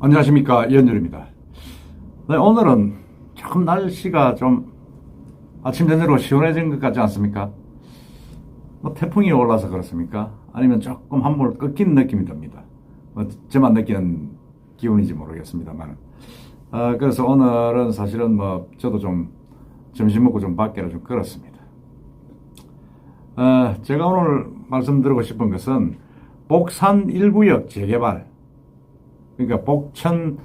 안녕하십니까, 이현열입니다. 네, 오늘은 조금 날씨가 좀 아침 저녁으로 시원해진 것 같지 않습니까? 뭐 태풍이 올라서 그렇습니까? 아니면 조금 한물 꺾인 느낌이 듭니다. 뭐 저만 느끼는 기분인지 모르겠습니다만, 그래서 오늘은 사실은 뭐 저도 좀 점심 먹고 좀 밖에를 좀 걸었습니다. 제가 오늘 말씀드리고 싶은 것은 복산 1구역 재개발, 그러니까 복천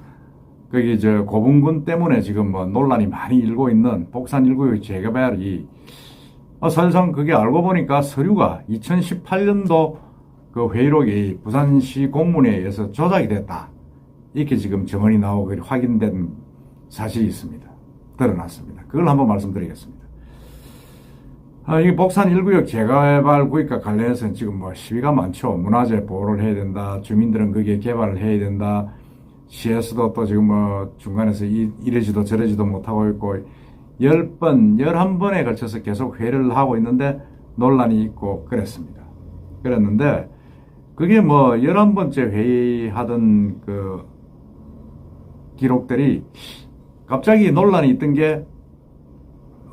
거기 고분군 때문에 지금 뭐 논란이 많이 일고 있는 복산 1구역 재개발이 사실상 그게 알고 보니까 서류가 2018년도 그 회의록이 부산시 공문에 의해서 조작이 됐다, 이렇게 지금 증언이 나오고 확인된 사실이 있습니다. 드러났습니다. 그걸 한번 말씀드리겠습니다. 이 복산 1구역 재개발 구역과 관련해서는 지금 뭐 시비가 많죠. 문화재 보호를 해야 된다. 주민들은 거기에 개발을 해야 된다. 시에서도 또 지금 뭐 중간에서 이러지도 저러지도 못하고 있고 10번, 11번에 걸쳐서 계속 회의를 하고 있는데 논란이 있고 그랬습니다. 그랬는데 그게 뭐 11번째 회의하던 그 기록들이 갑자기 논란이 있던 게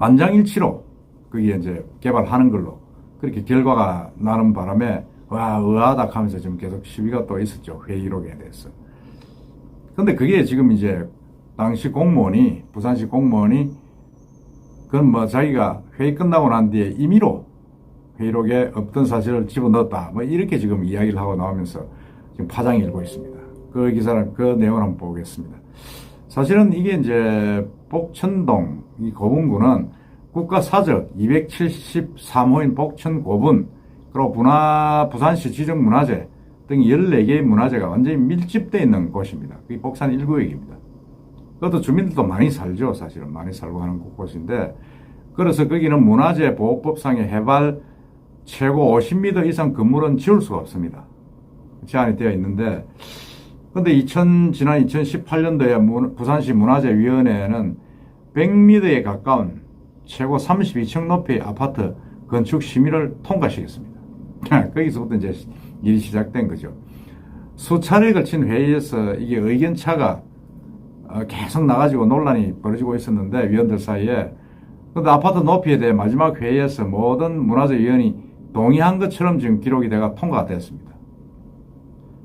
만장일치로 그게 이제 개발하는 걸로 그렇게 결과가 나는 바람에 와, 의아하다 하면서 지금 계속 시비가 또 있었죠. 회의록에 대해서. 근데 그게 지금 이제 당시 공무원이, 부산시 공무원이 그건 뭐 자기가 회의 끝나고 난 뒤에 임의로 회의록에 없던 사실을 집어넣었다, 뭐 이렇게 지금 이야기를 하고 나오면서 지금 파장이 일고 있습니다. 그 기사를, 그 내용을 한번 보겠습니다. 사실은 이게 이제 복천동 이 고분군은 국가사적 273호인 복천고분, 그리고 부산시 지정문화재 등 14개의 문화재가 완전히 밀집되어 있는 곳입니다. 그게 복산 1구역입니다. 그것도 주민들도 많이 살죠. 사실은 많이 살고 하는 곳인데, 그래서 거기는 문화재 보호법상의 해발 최고 50m 이상 건물은 지을 수가 없습니다. 제한이 되어 있는데, 근데 지난 2018년도에 부산시 문화재위원회는 100m에 가까운 최고 32층 높이의 아파트 건축 심의를 통과시켰습니다. 거기서부터 이제 일이 시작된 거죠. 수차례에 걸친 회의에서 이게 의견차가 계속 나가지고 논란이 벌어지고 있었는데, 위원들 사이에. 근데 아파트 높이에 대해 마지막 회의에서 모든 문화재위원이 동의한 것처럼 지금 기록이 돼가 통과가 됐습니다.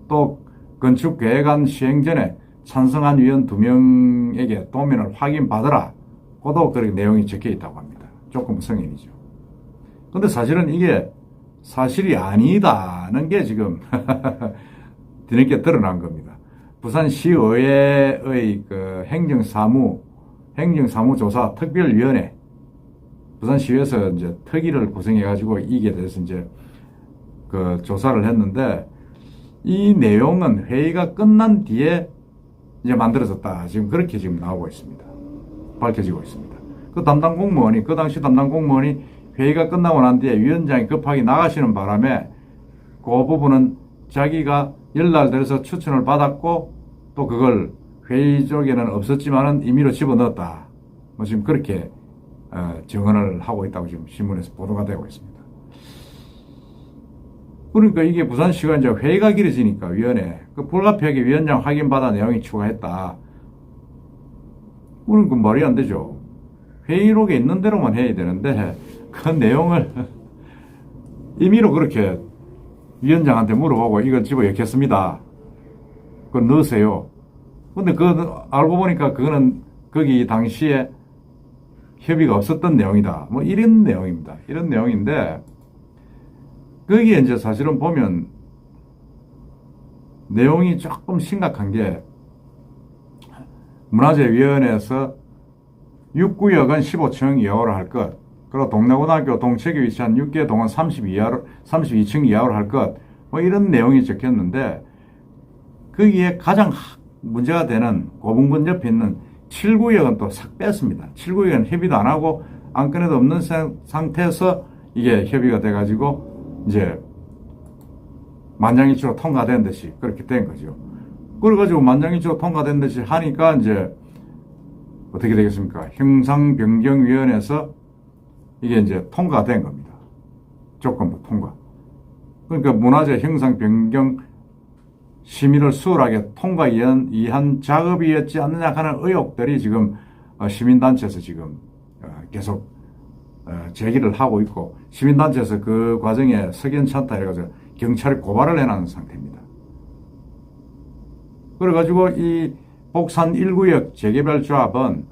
또 건축 계획안 시행 전에 찬성한 위원 2명에게 도면을 확인받으라, 고도 그렇게 내용이 적혀 있다고 합니다. 조금 성인이죠. 근데 사실은 이게 사실이 아니다는 게 지금 뒤늦게 드러난 겁니다. 부산시의회의 그 행정사무조사 특별위원회, 부산시에서 이제 특위를 구성해가지고 이게 대해서 이제 그 조사를 했는데, 이 내용은 회의가 끝난 뒤에 이제 만들어졌다, 지금 그렇게 지금 나오고 있습니다. 밝혀지고 있습니다. 그 당시 담당 공무원이 회의가 끝나고 난 뒤에 위원장이 급하게 나가시는 바람에 그 부분은 자기가 연락드려서 추천을 받았고, 또 그걸 회의 쪽에는 없었지만은 임의로 집어넣었다, 뭐 지금 그렇게 증언을 하고 있다고 지금 신문에서 보도가 되고 있습니다. 그러니까 이게 부산시가 이제 회의가 길어지니까 위원회 그 불가피하게 위원장 확인받아 내용이 추가했다. 그러니까 말이 안 되죠. 회의록에 있는 대로만 해야 되는데 그 내용을 임의로 그렇게 위원장한테 물어보고 이걸 집어 넣겠습니다, 그거 넣으세요. 근데 그거 알고 보니까 그거는 거기 당시에 협의가 없었던 내용이다, 뭐 이런 내용입니다. 이런 내용인데, 거기에 이제 사실은 보면 내용이 조금 심각한 게, 문화재위원회에서 6구역은 15층 이하로 할 것, 그리고 동래고등학교 동측에 위치한 6개 동은 32층 이하로 할 것, 뭐 이런 내용이 적혔는데, 거기에 가장 문제가 되는 고분군 옆에 있는 7구역은 또 싹 뺐습니다. 7구역은 협의도 안 하고 안건에도 없는 상태에서 이게 협의가 돼가지고 이제 만장일치로 통과된 듯이 그렇게 된 거죠. 그래가지고 만장일치로 통과된 듯이 하니까 이제 어떻게 되겠습니까? 형상변경위원회에서 이게 이제 통과된 겁니다. 조건부 통과. 그러니까 문화재 형상변경 심의를 수월하게 통과한 작업이었지 않느냐 하는 의혹들이 지금 시민단체에서 지금 계속 제기를 하고 있고, 시민단체에서 그 과정에 석연찮다 해가지고 경찰에 고발을 해놓은 상태입니다. 그래가지고 이 복산 1구역 재개발 조합은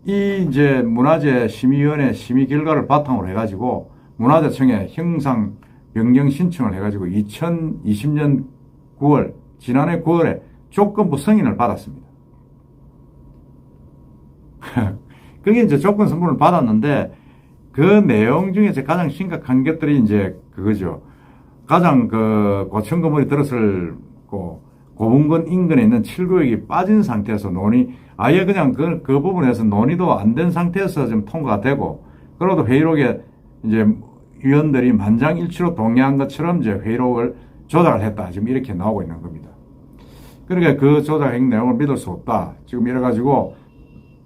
이 이제 문화재 심의위원회 심의 결과를 바탕으로 해가지고 문화재청에 형상 변경 신청을 해가지고 2020년 9월, 지난해 9월에 조건부 승인을 받았습니다. 그게 이제 조건 승인을 받았는데, 그 내용 중에서 가장 심각한 것들이 이제 그거죠. 가장 그 고층 건물이 들었을 고분군 인근에 있는 7구역이 빠진 상태에서 아예 그냥 그 부분에서 논의도 안 된 상태에서 좀 통과가 되고, 그래도 회의록에 이제 위원들이 만장일치로 동의한 것처럼 이제 회의록을 조작을 했다. 지금 이렇게 나오고 있는 겁니다. 그러니까 그 조작 내용을 믿을 수 없다. 지금 이래가지고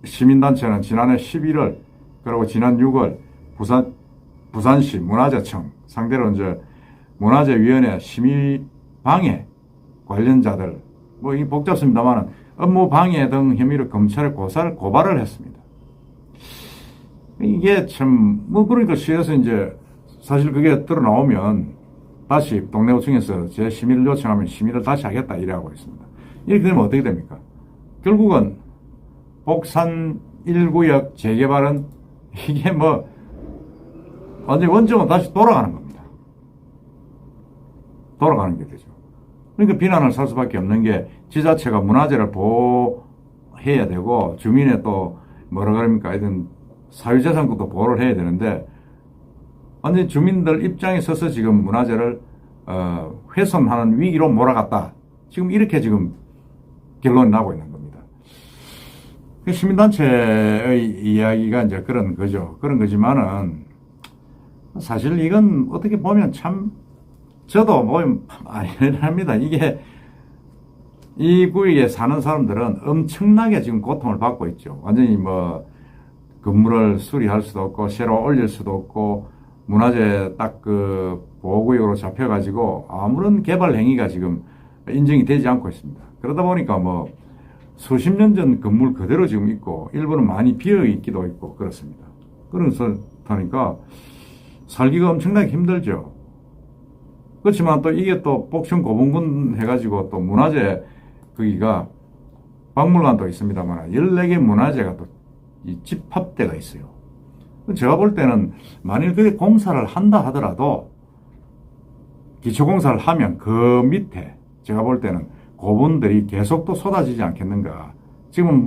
시민단체는 지난해 11월, 그리고 지난 6월 부산시 문화재청 상대로 이제 문화재위원회 심의방해 관련자들, 뭐 이 복잡습니다만은 업무방해 등 혐의로 검찰에 고발을 했습니다. 이게 참, 그러니까 시에서 이제 사실 그게 드러나오면 다시 동네구청에서 제 심의를 요청하면 심의를 다시 하겠다 이래하고 있습니다. 이렇게 되면 어떻게 됩니까? 결국은 복산 1구역 재개발은 이게 완전히 원점은 다시 돌아가는 겁니다. 돌아가는 게 되죠. 그러니까 비난을 살 수밖에 없는 게, 지자체가 문화재를 보호해야 되고 주민의 또 뭐라 그럽니까, 하여튼 사유재산권도 보호를 해야 되는데, 완전히 주민들 입장에 서서 지금 문화재를 훼손하는 위기로 몰아갔다. 지금 이렇게 지금 결론이 나고 있는 겁니다. 시민단체의 이야기가 이제 그런 거죠. 그런 거지만은 사실 이건 어떻게 보면 참, 저도 보면 아니랍니다. 이게 이 구역에 사는 사람들은 엄청나게 지금 고통을 받고 있죠. 완전히 건물을 수리할 수도 없고 새로 올릴 수도 없고, 문화재 딱 그 보호구역으로 잡혀가지고 아무런 개발 행위가 지금 인정이 되지 않고 있습니다. 그러다 보니까 수십 년 전 건물 그대로 지금 있고, 일부는 많이 비어 있기도 있고 그렇습니다. 그러니까 살기가 엄청나게 힘들죠. 그렇지만 또 이게 또 복층 고분군 해가지고 또 문화재 거기가 박물관도 있습니다만 14개 문화재가 또 이 집합대가 있어요. 제가 볼 때는 만일 그게 공사를 한다 하더라도 기초공사를 하면 그 밑에 제가 볼 때는 고분들이 계속 또 쏟아지지 않겠는가. 지금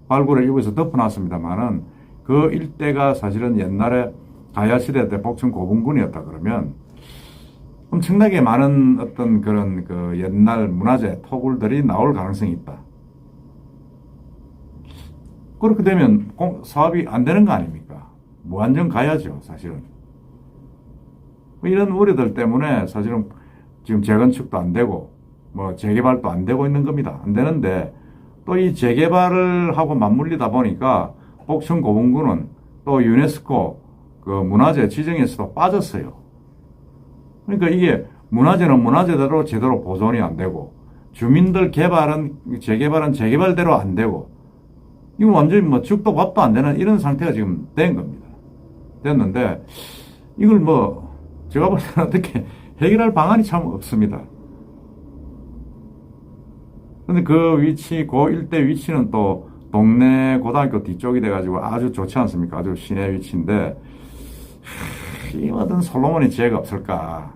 발굴을 일부에서 덮어놨습니다만은 그 일대가 사실은 옛날에 가야시대 때 복층 고분군이었다 그러면 엄청나게 많은 어떤 그런 그 옛날 문화재 토굴들이 나올 가능성이 있다. 그렇게 되면 사업이 안 되는 거 아닙니까? 무한정 가야죠, 사실은. 이런 우려들 때문에 사실은 지금 재건축도 안 되고, 재개발도 안 되고 있는 겁니다. 안 되는데, 또 이 재개발을 하고 맞물리다 보니까, 복층 고분군은 또 유네스코 그 문화재 지정에서도 빠졌어요. 그러니까 이게 문화재는 문화재대로 제대로 보존이 안 되고, 주민들 재개발은 재개발대로 안 되고, 이거 완전히 죽도 밥도 안 되는 이런 상태가 지금 된 겁니다. 됐는데, 이걸 제가 볼 때는 어떻게 해결할 방안이 참 없습니다. 근데 그 일대 위치는 또 동네 고등학교 뒤쪽이 돼가지고 아주 좋지 않습니까? 아주 시내 위치인데, 이 어떤 솔로몬이 지혜가 없을까?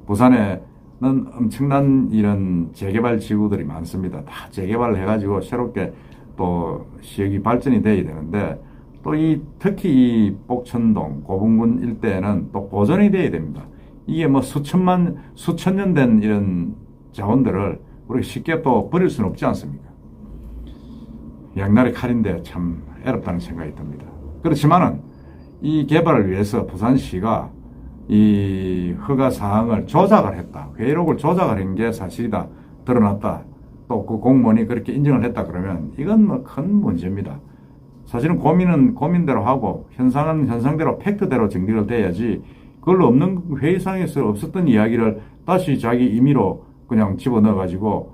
부산에는 엄청난 이런 재개발 지구들이 많습니다. 다 재개발을 해가지고 새롭게 또 지역이 발전이 돼야 되는데, 또 특히 이 복천동, 고분군 일대에는 또 보존이 돼야 됩니다. 이게 수천 년 된 이런 자원들을 우리가 쉽게 또 버릴 수는 없지 않습니까? 양날의 칼인데 참 애롭다는 생각이 듭니다. 그렇지만은 이 개발을 위해서 부산시가 이 허가 사항을 조작을 했다. 회의록을 조작을 한 게 사실이다. 드러났다. 또 그 공무원이 그렇게 인정을 했다 그러면 이건 큰 문제입니다. 사실은 고민은 고민대로 하고 현상은 현상대로 팩트대로 정리를 돼야지, 그걸로 없는 회의상에서 없었던 이야기를 다시 자기 임의로 그냥 집어넣어가지고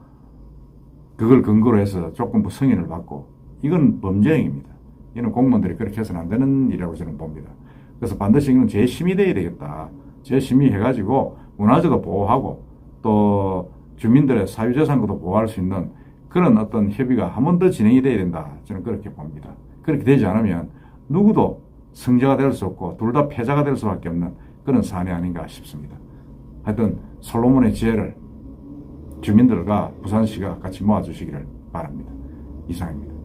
그걸 근거로 해서 조건부 승인을 받고 이건 범죄행위입니다. 이는 공무원들이 그렇게 해서는 안 되는 일이라고 저는 봅니다. 그래서 반드시 이건 재심의돼야 되겠다. 재심의해가지고 문화재도 보호하고 또 주민들의 사유재산도 보호할 수 있는 그런 어떤 협의가 한 번 더 진행이 돼야 된다. 저는 그렇게 봅니다. 그렇게 되지 않으면 누구도 승자가 될 수 없고 둘 다 패자가 될 수밖에 없는 그런 사안이 아닌가 싶습니다. 하여튼 솔로몬의 지혜를 주민들과 부산시가 같이 모아주시기를 바랍니다. 이상입니다.